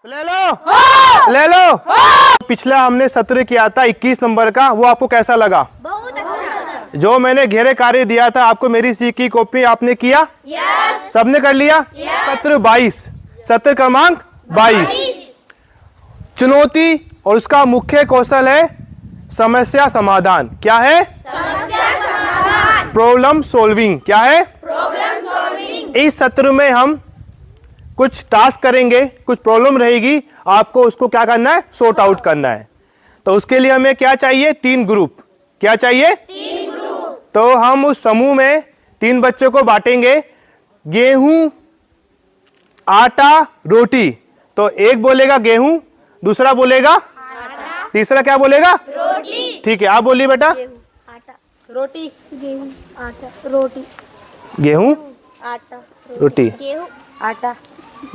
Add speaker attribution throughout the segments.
Speaker 1: ले लो ले लो। पिछला हमने सत्र किया था 21 नंबर का, वो आपको कैसा लगा?
Speaker 2: बहुत अच्छा।
Speaker 1: जो मैंने घेरे कार्य दिया था आपको, मेरी सी की कॉपी आपने किया?
Speaker 2: यस।
Speaker 1: सबने कर लिया? सत्र 22, सत्र क्रमांक 22। चुनौती और उसका मुख्य कौशल है समस्या समाधान। क्या है?
Speaker 2: समस्या समाधान।
Speaker 1: Problem solving. क्या है?
Speaker 2: Problem solving.
Speaker 1: इस सत्र में हम कुछ टास्क करेंगे, कुछ प्रॉब्लम रहेगी, आपको उसको क्या करना है? सॉर्ट आउट करना है। तो उसके लिए हमें क्या चाहिए? 3 ग्रुप। क्या चाहिए?
Speaker 2: 3 ग्रुप।
Speaker 1: तो हम उस समूह में 3 बच्चों को बांटेंगे। गेहूं, आटा, रोटी। तो एक बोलेगा गेहूं, दूसरा बोलेगा
Speaker 2: आटा,
Speaker 1: तीसरा क्या बोलेगा?
Speaker 2: रोटी।
Speaker 1: ठीक है, आप बोलिए बेटा।
Speaker 2: आटा, रोटी। गेहूं, आटा, रोटी।
Speaker 1: गेहूं,
Speaker 2: आटा,
Speaker 1: रोटी,
Speaker 2: गेहूं, आटा,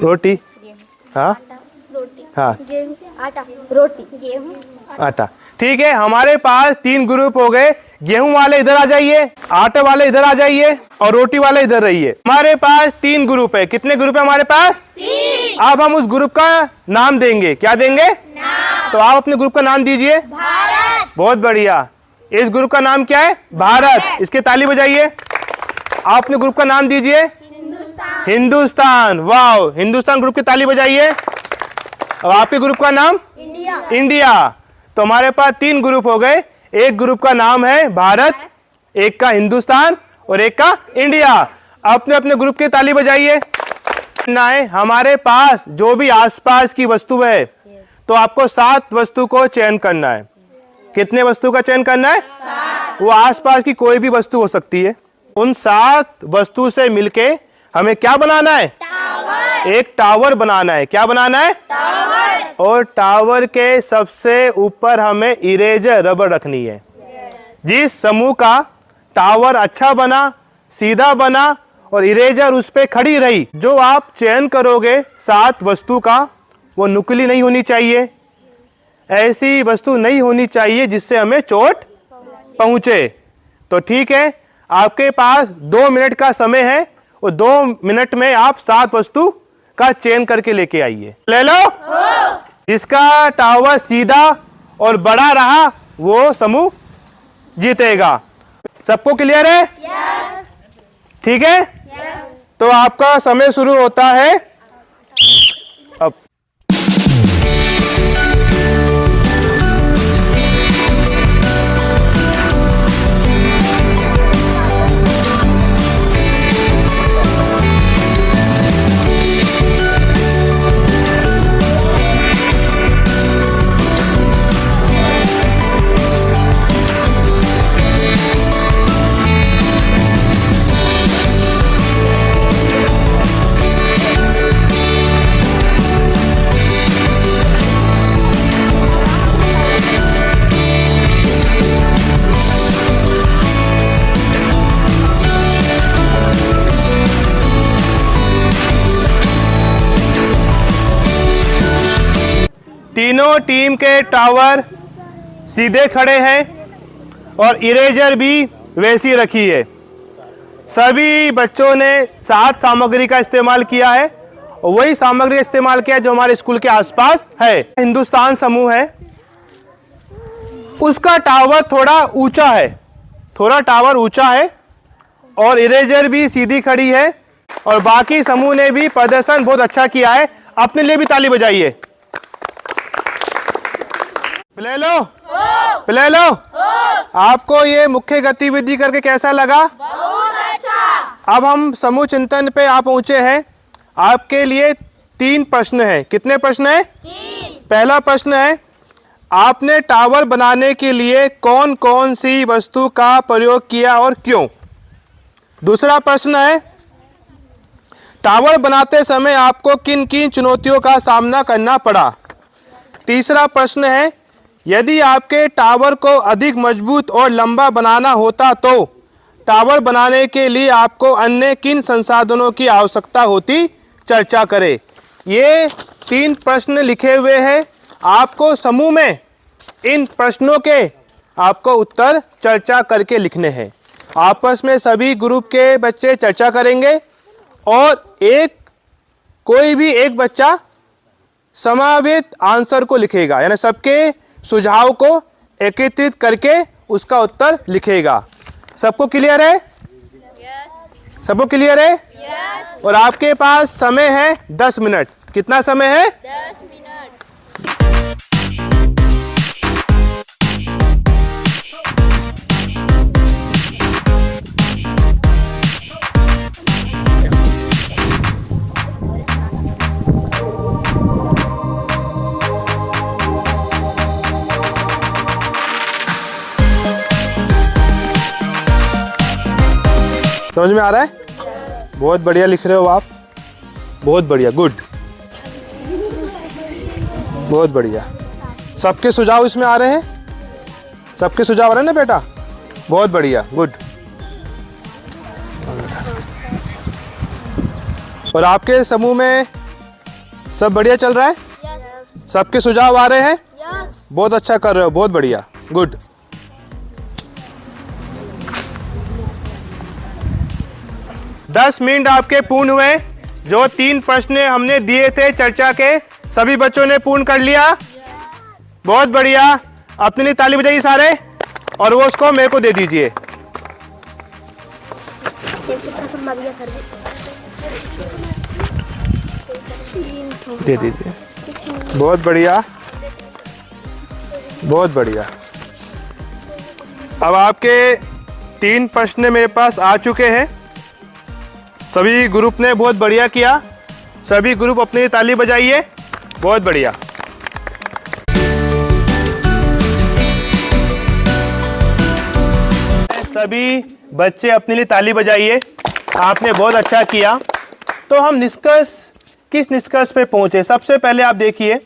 Speaker 1: रोटी,
Speaker 2: गेहूं,
Speaker 1: हाँ
Speaker 2: आटा, रोटी।
Speaker 1: हाँ,
Speaker 2: गेहूं, आटा, रोटी। गेहूं,
Speaker 1: आटा। ठीक है, हमारे पास 3 ग्रुप हो गए। गेहूं वाले इधर आ जाइए, आटे वाले इधर आ जाइए और रोटी वाले इधर रहिए। हमारे पास 3 ग्रुप है। कितने ग्रुप है हमारे पास?
Speaker 2: 3।
Speaker 1: अब हम उस ग्रुप का नाम देंगे। क्या देंगे?
Speaker 2: नाम।
Speaker 1: तो आप अपने ग्रुप का नाम दीजिए।
Speaker 2: भारत।
Speaker 1: बहुत बढ़िया। इस ग्रुप का नाम क्या है? भारत। इसके ताली बजाइए। आप अपने ग्रुप का नाम दीजिए।
Speaker 2: हिंदुस्तान।
Speaker 1: हिंदुस्तान। वाह, हिंदुस्तान ग्रुप की ताली बजाइए। और आपके ग्रुप का नाम?
Speaker 2: इंडिया।
Speaker 1: इंडिया। तो हमारे पास 3 ग्रुप हो गए। एक ग्रुप का नाम है भारत, एक का हिंदुस्तान और एक का इंडिया। अपने अपने ग्रुप की ताली बजाइए। ना है हमारे पास जो भी आसपास की वस्तु है, तो आपको 7 वस्तु को चयन करना है। कितने वस्तु का चयन करना है? 7। वो आसपास की कोई भी वस्तु हो सकती है। उन 7 वस्तु से मिलके हमें क्या बनाना है?
Speaker 2: टावर।
Speaker 1: एक टावर बनाना है। क्या बनाना है?
Speaker 2: टावर।
Speaker 1: और टावर के सबसे ऊपर हमें इरेजर रबर रखनी है। जिस समूह का टावर अच्छा बना, सीधा बना और इरेजर उस पे खड़ी रही, जो आप चयन करोगे 7 वस्तु का, वो नुकीली नहीं होनी चाहिए। ऐसी वस्तु नहीं होनी चाहिए जिससे हमें चोट पहुंचे। तो ठीक है, आपके पास 2 मिनट का समय है और 2 मिनट में आप 7 वस्तु का चयन करके लेके आइए। ले लो। जिसका टावर सीधा और बड़ा रहा वो समूह जीतेगा। सबको क्लियर है? ठीक है। तो आपका समय शुरू होता है अब। तीनों टीम के टावर सीधे खड़े हैं और इरेजर भी वैसी रखी है। सभी बच्चों ने 7 सामग्री का इस्तेमाल किया है और वही सामग्री इस्तेमाल किया जो हमारे स्कूल के आसपास है। हिंदुस्तान समूह है, उसका टावर थोड़ा ऊंचा है, थोड़ा टावर ऊंचा है और इरेजर भी सीधी खड़ी है और बाकी समूह ने भी प्रदर्शन बहुत अच्छा किया है। अपने लिए भी ताली बजाइए। ले लो, ले लो। आपको ये मुख्य गतिविधि करके कैसा लगा?
Speaker 2: बहुत अच्छा।
Speaker 1: अब हम समूह चिंतन पे आप पहुंचे हैं। आपके लिए 3 प्रश्न हैं। कितने प्रश्न हैं?
Speaker 2: 3।
Speaker 1: पहला प्रश्न है, आपने टावर बनाने के लिए कौन कौन सी वस्तु का प्रयोग किया और क्यों? दूसरा प्रश्न है, टावर बनाते समय आपको किन किन चुनौतियों का सामना करना पड़ा? तीसरा प्रश्न है, यदि आपके टावर को अधिक मजबूत और लंबा बनाना होता तो टावर बनाने के लिए आपको अन्य किन संसाधनों की आवश्यकता होती? चर्चा करें। ये 3 प्रश्न लिखे हुए हैं। आपको समूह में इन प्रश्नों के आपको उत्तर चर्चा करके लिखने हैं। आपस में सभी ग्रुप के बच्चे चर्चा करेंगे और कोई भी एक बच्चा समावित आंसर को लिखेगा, यानी सबके सुझाव को एकत्रित करके उसका उत्तर लिखेगा। सबको क्लियर है? सबको क्लियर है? और आपके पास समय है 10 मिनट। कितना समय है?
Speaker 2: 10 मिनट।
Speaker 1: समझ में आ रहा है? बहुत बढ़िया लिख रहे हो आप, बहुत बढ़िया, गुड, बहुत बढ़िया। सबके सुझाव इसमें आ रहे हैं? सबके सुझाव आ रहे हैं ना बेटा? बहुत बढ़िया, गुड। और आपके समूह में सब बढ़िया चल रहा है? सबके सुझाव आ रहे हैं? बहुत अच्छा कर रहे हो, बहुत बढ़िया, गुड। दस मिनट आपके पूर्ण हुए। जो 3 प्रश्न हमने दिए थे चर्चा के, सभी बच्चों ने पूर्ण कर लिया? बहुत बढ़िया। अपने लिए ताली बजाइए सारे, और वो उसको मेरे को दे दीजिए। दे दीजिए। बहुत बढ़िया, बहुत बढ़िया। अब आपके 3 प्रश्न मेरे पास आ चुके हैं। सभी ग्रुप ने बहुत बढ़िया किया। सभी ग्रुप अपनी ताली बजाइए। बहुत बढ़िया। सभी बच्चे अपने लिए ताली बजाइए। आपने बहुत अच्छा किया। तो हम किस निष्कर्ष पे पहुंचे? सबसे पहले आप देखिए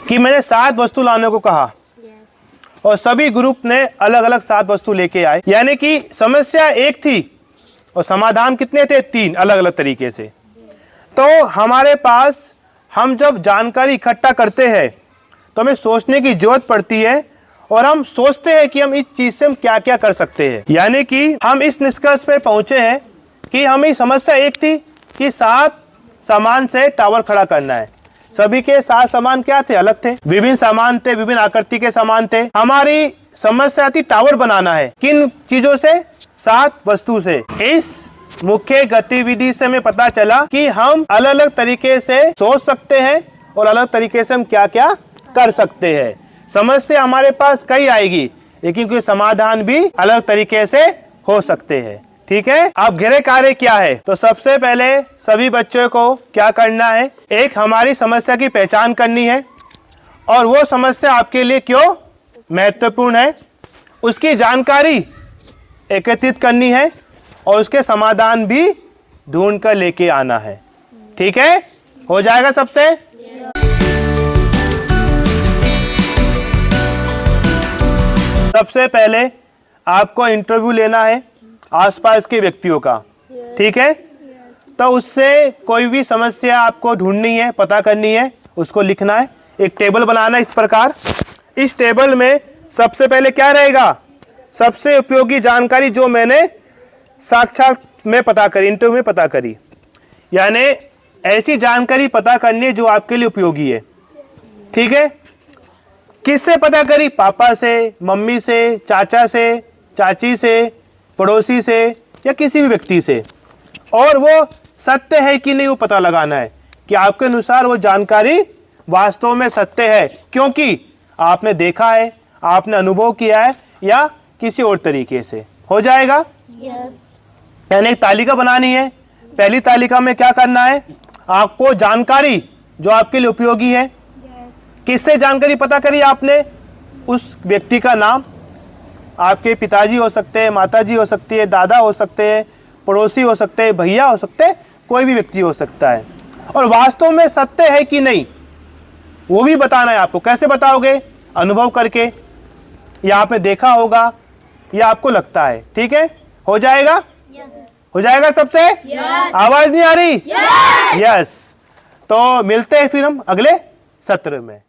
Speaker 1: कि मैंने 7 वस्तु लाने को कहा, और सभी ग्रुप ने अलग अलग 7 वस्तु लेके आए, यानी कि समस्या एक थी और समाधान कितने थे? 3 अलग अलग तरीके से। तो हमारे पास, हम जब जानकारी इकट्ठा करते हैं तो हमें सोचने की जरूरत पड़ती है, और हम सोचते हैं कि हम इस चीज से हम क्या क्या कर सकते हैं। यानी कि हम इस निष्कर्ष पे पहुंचे हैं कि हमें समस्या एक थी कि 7 सामान से टावर खड़ा करना है। सभी के 7 सामान क्या थे? अलग थे, विभिन्न सामान थे, विभिन्न आकृति के सामान थे। हमारी समस्या थी टावर बनाना है। किन चीजों से? 7 वस्तु से। इस मुख्य गतिविधि से हमें पता चला कि हम अलग अलग तरीके से सोच सकते हैं और अलग तरीके से हम क्या क्या कर सकते हैं। समस्या हमारे पास कई आएगी, लेकिन कोई समाधान भी अलग तरीके से हो सकते हैं। ठीक है? अब गृह कार्य क्या है? तो सबसे पहले सभी बच्चों को क्या करना है? एक, हमारी समस्या की पहचान करनी है, और वो समस्या आपके लिए क्यों महत्वपूर्ण है उसकी जानकारी एकत्रित करनी है, और उसके समाधान भी ढूंढ कर लेके आना है। ठीक है? हो जाएगा सबसे? सबसे पहले आपको इंटरव्यू लेना है आसपास के व्यक्तियों का। ठीक है? तो उससे कोई भी समस्या आपको ढूंढनी है, पता करनी है, उसको लिखना है। एक टेबल बनाना है इस प्रकार। इस टेबल में सबसे पहले क्या रहेगा? सबसे उपयोगी जानकारी जो मैंने साक्षात में पता करी, इंटरव्यू में पता करी, यानी ऐसी जानकारी पता करनी है जो आपके लिए उपयोगी है। ठीक है? किससे पता करी? पापा से, मम्मी से, चाचा से, चाची से, पड़ोसी से, या किसी भी व्यक्ति से। और वो सत्य है कि नहीं वो पता लगाना है कि आपके अनुसार वो जानकारी वास्तव में सत्य है, क्योंकि आपने देखा है, आपने अनुभव किया है, या किसी और तरीके से। हो जाएगा? यानी एक तालिका बनानी है। पहली तालिका में क्या करना है? आपको जानकारी जो आपके लिए उपयोगी है। किससे जानकारी पता करी आपने? उस व्यक्ति का नाम, आपके पिताजी हो सकते हैं, माताजी हो सकती है, दादा हो सकते हैं, पड़ोसी हो सकते हैं, भैया हो सकते हैं, कोई भी व्यक्ति हो सकता है। और वास्तव में सत्य है कि नहीं वो भी बताना है आपको। कैसे बताओगे? अनुभव करके, या आपने देखा होगा, या आपको लगता है। ठीक है? हो जाएगा? हो जाएगा सबसे? आवाज नहीं आ रही? यस। तो मिलते हैं फिर हम अगले सत्र में।